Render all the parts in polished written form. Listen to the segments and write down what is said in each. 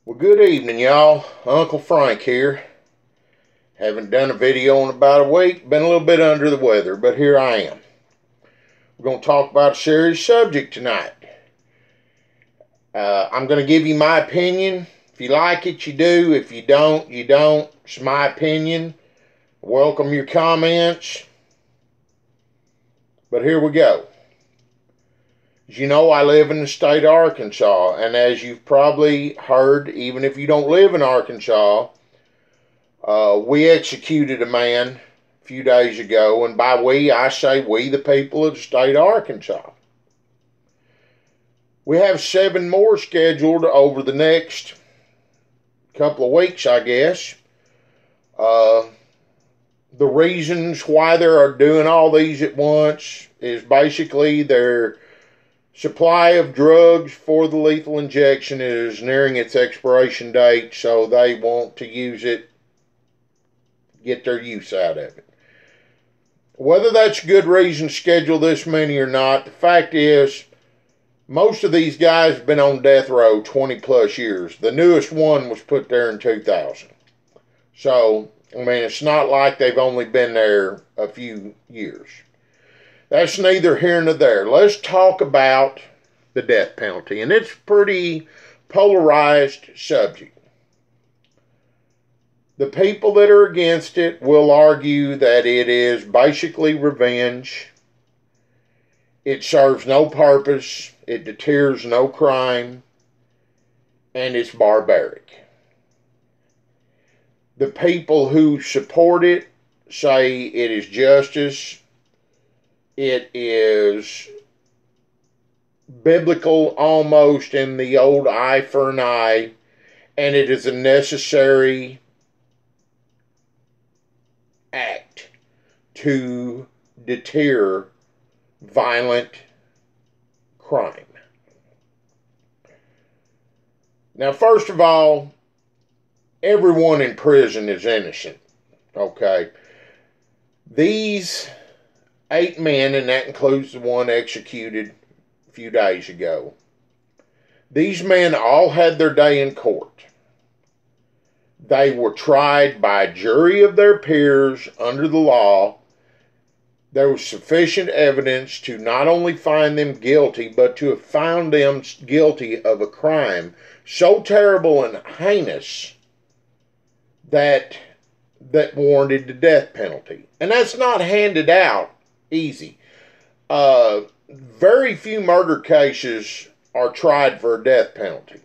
Well, good evening, y'all. Uncle Frank here. Haven't done a video in about a week. Been a little bit under the weather, but here I am. We're going to talk about a serious subject tonight. I'm going to give you my opinion. If you like it, you do. If you don't, you don't. It's my opinion. Welcome your comments. But here we go. As you know, I live in the state of Arkansas, and as you've probably heard, even if you don't live in Arkansas, we executed a man a few days ago, and by we, I say we, the people of the state of Arkansas. We have 7 more scheduled over the next couple of weeks, I guess. The reasons why they are doing all these at once is basically their supply of drugs for the lethal injection is nearing its expiration date, so they want to use it, get their use out of it. Whether that's a good reason to schedule this many or not, the fact is, most of these guys have been on death row 20 plus years. The newest one was put there in 2000. So, I mean, it's not like they've only been there a few years. That's neither here nor there. Let's talk about the death penalty. And it's a pretty polarized subject. The people that are against it will argue that it is basically revenge. It serves no purpose. It deters no crime. And it's barbaric. The people who support it say it is justice. It is biblical almost in the old eye for an eye, and it is a necessary act to deter violent crime. Now, first of all, everyone in prison is innocent, okay? These 8 men, and that includes the one executed a few days ago. These men all had their day in court. They were tried by a jury of their peers under the law. There was sufficient evidence to not only find them guilty, but to have found them guilty of a crime so terrible and heinous that warranted the death penalty. And that's not handed out easy. Very few murder cases are tried for a death penalty.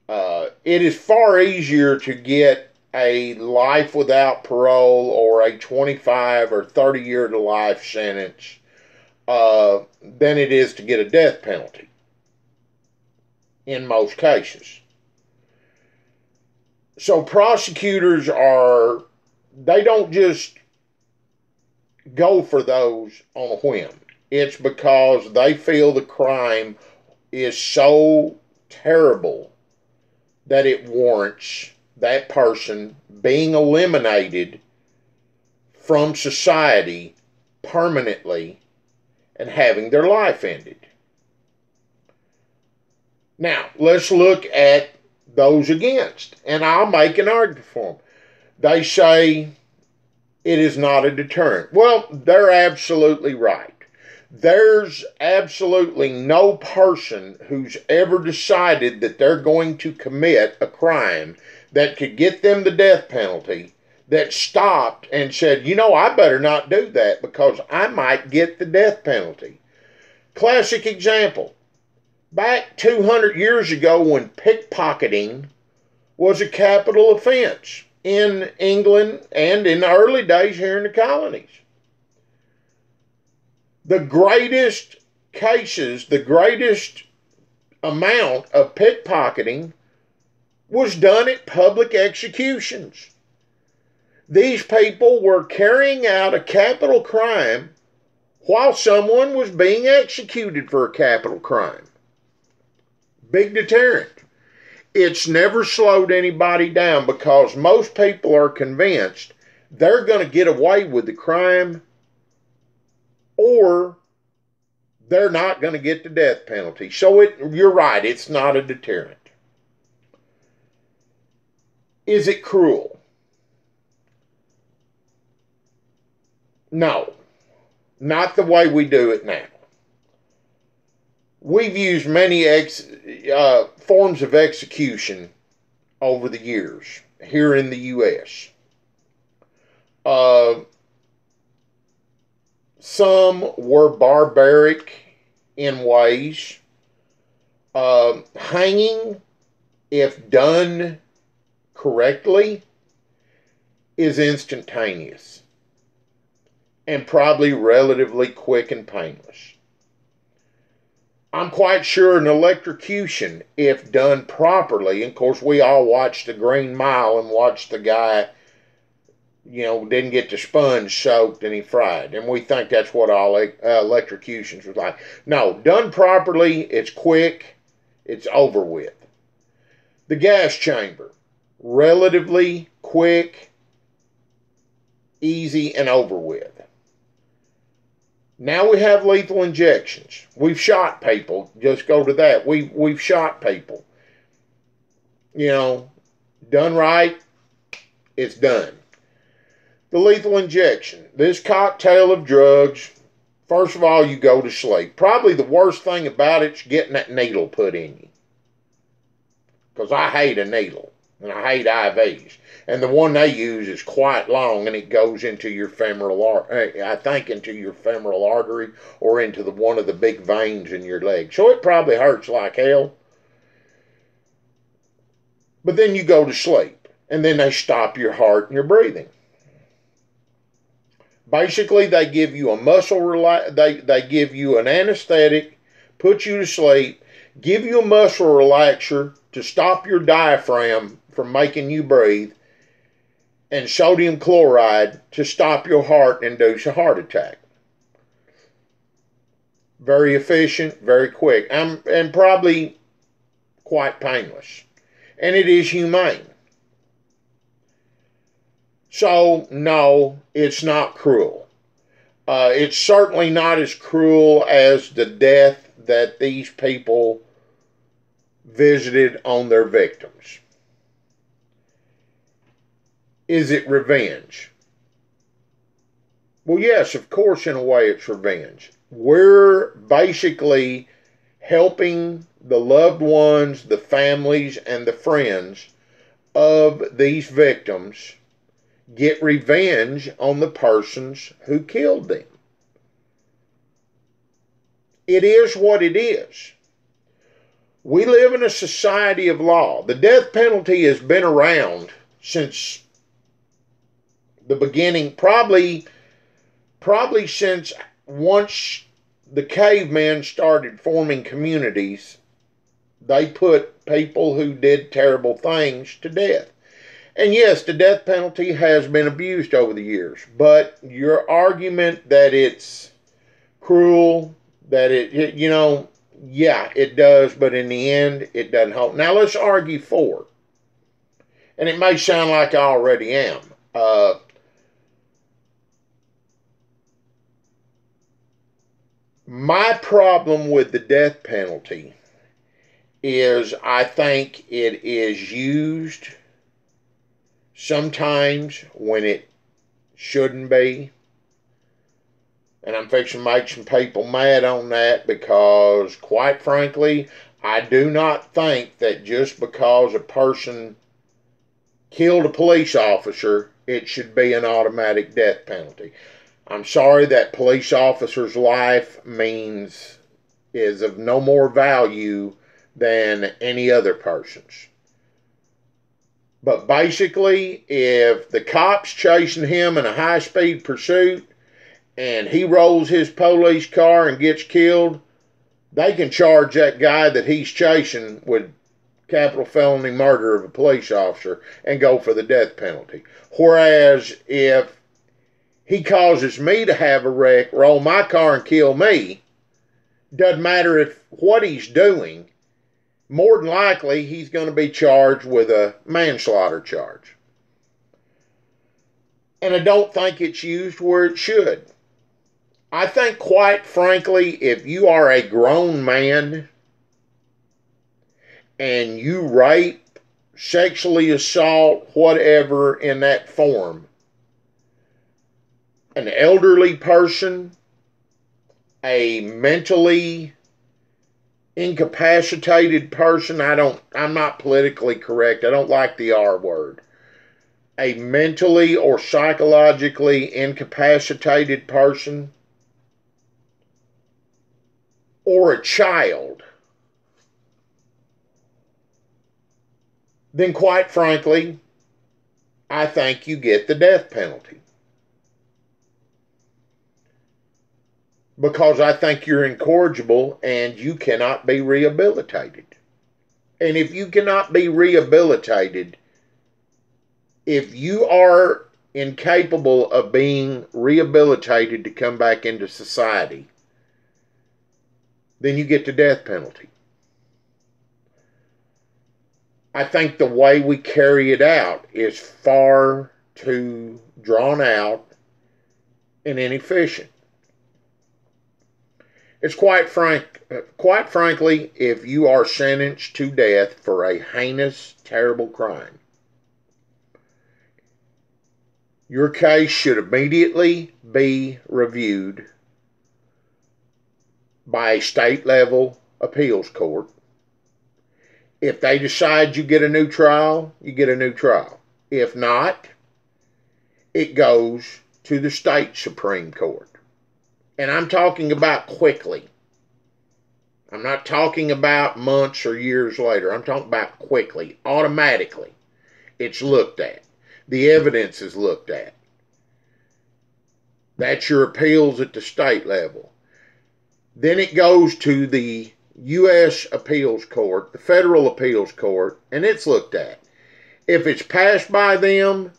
It is far easier to get a life without parole or a 25 or 30 year to life sentence than it is to get a death penalty in most cases. So prosecutors they don't just go for those on a whim. It's because they feel the crime is so terrible that it warrants that person being eliminated from society permanently and having their life ended. Now, let's look at those against, and I'll make an argument for them. They say it is not a deterrent. Well, they're absolutely right. There's absolutely no person who's ever decided that they're going to commit a crime that could get them the death penalty that stopped and said, you know, I better not do that because I might get the death penalty. Classic example. Back 200 years ago when pickpocketing was a capital offense in England and in the early days here in the colonies. The greatest cases, the greatest amount of pickpocketing was done at public executions. These people were carrying out a capital crime while someone was being executed for a capital crime. Big deterrent. It's never slowed anybody down because most people are convinced they're going to get away with the crime or they're not going to get the death penalty. So you're right, it's not a deterrent. Is it cruel? No, not the way we do it now. We've used many forms of execution over the years here in the U.S. Some were barbaric in ways. Hanging, if done correctly, is instantaneous and probably relatively quick and painless. I'm quite sure an electrocution, if done properly, and of course we all watched the Green Mile and watched the guy, didn't get the sponge soaked and he fried. And we think that's what all electrocutions was like. No, done properly, it's quick, it's over with. The gas chamber, relatively quick, easy, and over with. Now we have lethal injections. We've shot people. Just go to that. We've shot people. Done right, it's done. The lethal injection. This cocktail of drugs, first of all, you go to sleep. Probably the worst thing about it's getting that needle put in you. Because I hate a needle. And I hate IVs. And the one they use is quite long, and it goes into your femoral artery, into your femoral artery or into one of the big veins in your leg. So it probably hurts like hell. But then you go to sleep, and then they stop your heart and your breathing. Basically, they give you a they give you an anesthetic, put you to sleep, give you a muscle relaxer to stop your diaphragm from making you breathe, and sodium chloride to stop your heart and induce a heart attack. Very efficient, very quick, and probably quite painless. And it is humane. So, no, it's not cruel. It's certainly not as cruel as the death that these people visited on their victims. Is it revenge? Well, yes, of course, in a way it's revenge. We're basically helping the loved ones, the families, and the friends of these victims get revenge on the persons who killed them. It is what it is. We live in a society of law. The death penalty has been around since the beginning, probably since once the cavemen started forming communities, they put people who did terrible things to death. And yes, the death penalty has been abused over the years, but your argument that it's cruel, that yeah, it does, but in the end, it doesn't help. Now, let's argue for. And it may sound like I already am. My problem with the death penalty is I think it is used sometimes when it shouldn't be. And I'm fixing to make some people mad on that because, quite frankly, I do not think that just because a person killed a police officer, it should be an automatic death penalty. I'm sorry, that police officer's life is of no more value than any other person's. But basically, if the cop's chasing him in a high-speed pursuit and he rolls his police car and gets killed, they can charge that guy that he's chasing with capital felony murder of a police officer and go for the death penalty. Whereas if he causes me to have a wreck, roll my car and kill me, doesn't matter what he's doing, more than likely he's going to be charged with a manslaughter charge. And I don't think it's used where it should. I think, quite frankly, if you are a grown man and you rape sexually assault, whatever in that form, an elderly person, a mentally incapacitated person, I'm not politically correct. I don't like the R word. A mentally or psychologically incapacitated person, or a child, then quite frankly, I think you get the death penalty. Because I think you're incorrigible and you cannot be rehabilitated. And if you cannot be rehabilitated, if you are incapable of being rehabilitated to come back into society, then you get the death penalty. I think the way we carry it out is far too drawn out and inefficient. It's quite frankly, if you are sentenced to death for a heinous, terrible crime, your case should immediately be reviewed by a state level appeals court. If they decide you get a new trial, you get a new trial. If not, it goes to the state Supreme Court. And I'm talking about quickly. I'm not talking about months or years later. I'm talking about quickly, automatically. It's looked at. The evidence is looked at. That's your appeals at the state level. Then it goes to the U.S. Appeals Court, the Federal Appeals Court, and it's looked at. If it's passed by them,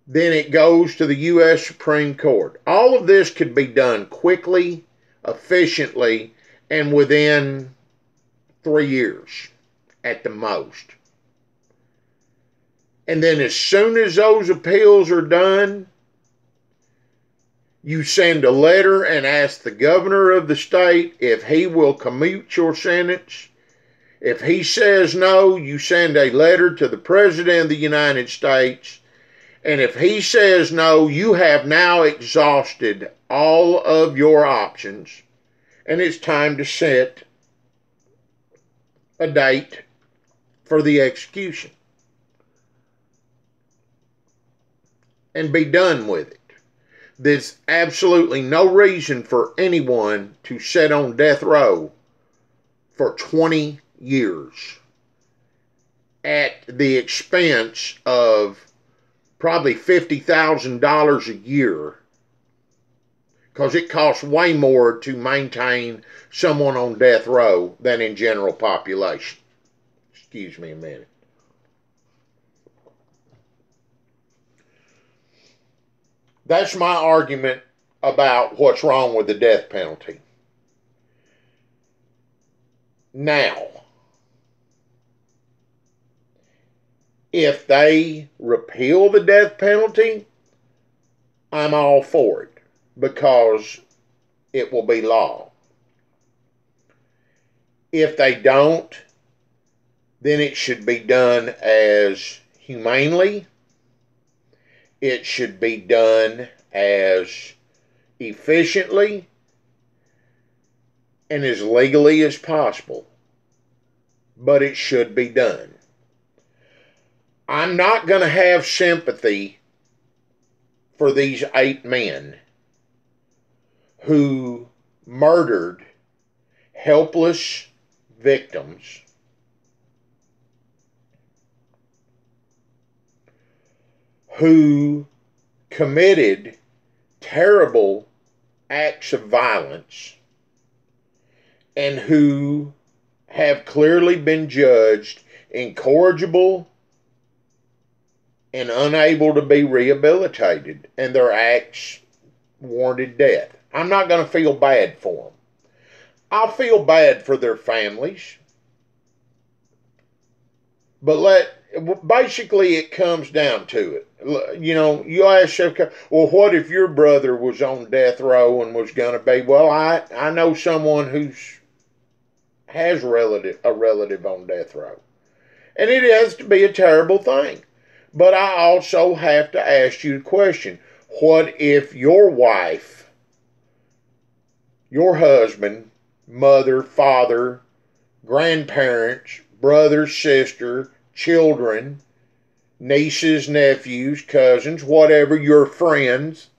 then it goes to the U.S. Supreme Court. All of this could be done quickly, efficiently, and within 3 years at the most. And then as soon as those appeals are done, you send a letter and ask the governor of the state if he will commute your sentence. If he says no, you send a letter to the President of the United States. And if he says no, you have now exhausted all of your options, and it's time to set a date for the execution and be done with it. There's absolutely no reason for anyone to sit on death row for 20 years at the expense of probably $50,000 a year, because it costs way more to maintain someone on death row than in general population. Excuse me a minute. That's my argument about what's wrong with the death penalty. Now, if they repeal the death penalty, I'm all for it, because it will be law. If they don't, then it should be done as humanely. It should be done as efficiently and as legally as possible. But it should be done. I'm not going to have sympathy for these 8 men who murdered helpless victims who committed terrible acts of violence and who have clearly been judged incorrigible and unable to be rehabilitated, and their acts warranted death. I'm not going to feel bad for them. I'll feel bad for their families. But basically it comes down to it. You know, you ask yourself, well, what if your brother was on death row and was going to be? Well, I know someone who has a relative on death row. And it has to be a terrible thing. But I also have to ask you the question, what if your wife, your husband, mother, father, grandparents, brother, sister, children, nieces, nephews, cousins, whatever, your friends,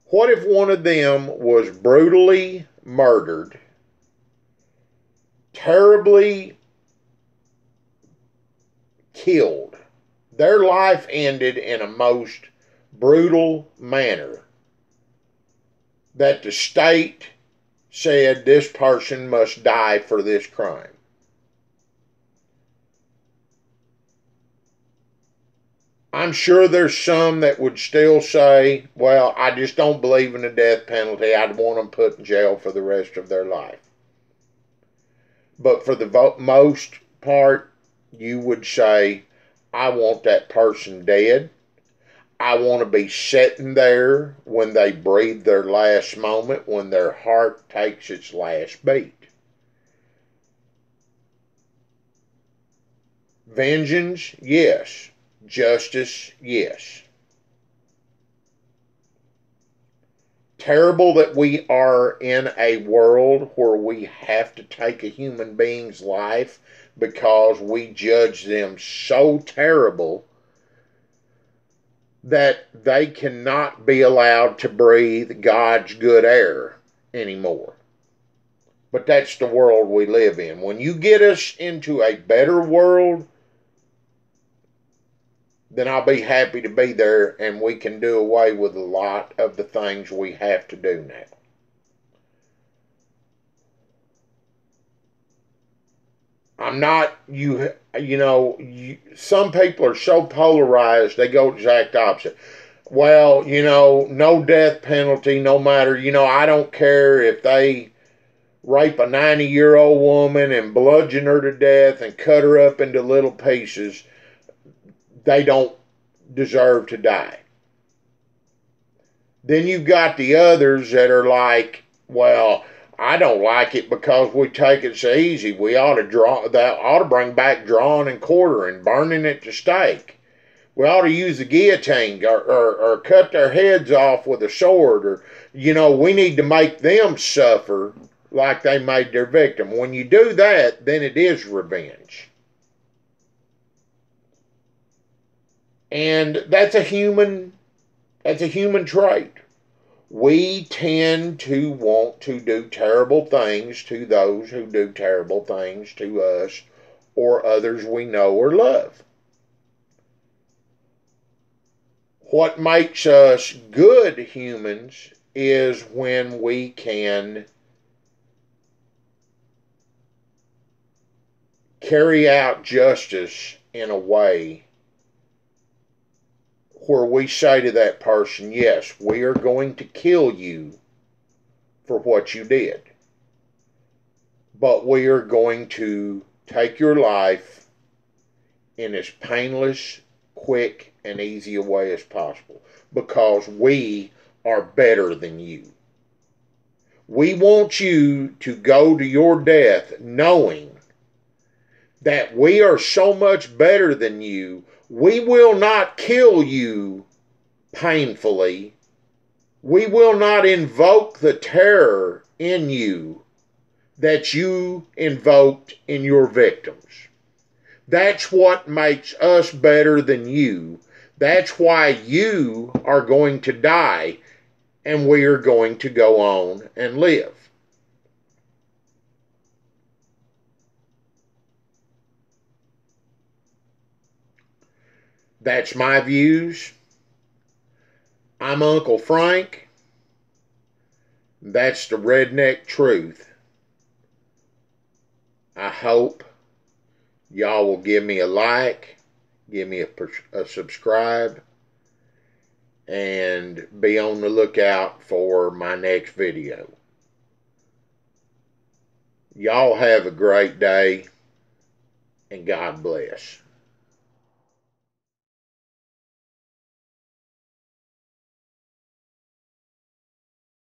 what if one of them was brutally murdered, terribly killed? Their life ended in a most brutal manner that the state said this person must die for this crime. I'm sure there's some that would still say, well, I just don't believe in the death penalty. I'd want them put in jail for the rest of their life. But for the most part, you would say, I want that person dead. I want to be sitting there when they breathe their last moment, when their heart takes its last beat. Vengeance, yes. Justice, yes. Terrible that we are in a world where we have to take a human being's life because we judge them so terrible that they cannot be allowed to breathe God's good air anymore. But that's the world we live in. When you get us into a better world, then I'll be happy to be there and we can do away with a lot of the things we have to do now. I'm not, some people are so polarized, they go exact opposite. Well, no death penalty, no matter, I don't care if they rape a 90-year-old woman and bludgeon her to death and cut her up into little pieces. They don't deserve to die. Then you've got the others that are like, well, I don't like it because we take it so easy. We ought to bring back drawing and quartering, burning at the stake. We ought to use the guillotine or cut their heads off with a sword, or, we need to make them suffer like they made their victim. When you do that, then it is revenge. And that's a human trait. We tend to want to do terrible things to those who do terrible things to us or others we know or love. What makes us good humans is when we can carry out justice in a way where we say to that person, yes, we are going to kill you for what you did, but we are going to take your life in as painless, quick, and easy a way as possible because we are better than you. We want you to go to your death knowing that we are so much better than you. We will not kill you painfully. We will not invoke the terror in you that you invoked in your victims. That's what makes us better than you. That's why you are going to die and we are going to go on and live. That's my views. I'm Uncle Frank. That's the redneck truth. I hope y'all will give me a like, give me a subscribe, and be on the lookout for my next video. Y'all have a great day, and God bless.